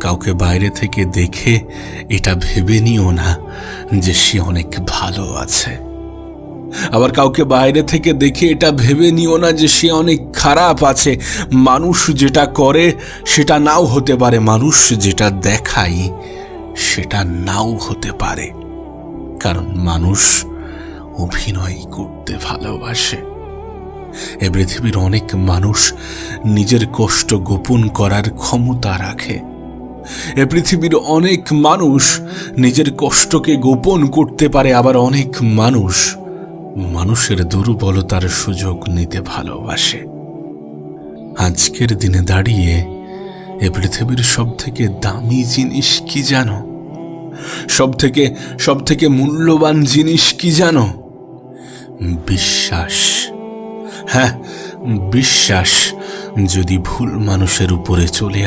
কাউকে বাইরে থেকে দেখে এটা ভেবে নিও না যে সে অনেক ভালো আছে, আবার কাউকে বাইরে থেকে দেখে এটা ভেবে নিও না যে সে অনেক খারাপ আছে। মানুষ যেটা করে সেটা নাও হতে পারে, মানুষ যেটা দেখায় সেটা নাও হতে পারে, কারণ মানুষ অভিনয় করতে ভালোবাসে। এ পৃথিবীর অনেক মানুষ নিজের কষ্ট গোপন করার ক্ষমতা রাখে। এ পৃথিবীর অনেক মানুষ নিজের কষ্টকে গোপন করতে পারে, আবার অনেক মানুষ মানুষের দুর্বলতার সুযোগ নিতে ভালোবাসে। আজকের দিনে দাঁড়িয়ে এ পৃথিবীর সব থেকে দামি জিনিস কি জানো? সব থেকে মূল্যবান জিনিস কি জানো? বিশ্বাস। হ্যাঁ, বিশ্বাস যদি ভুল মানুষের উপরে চলে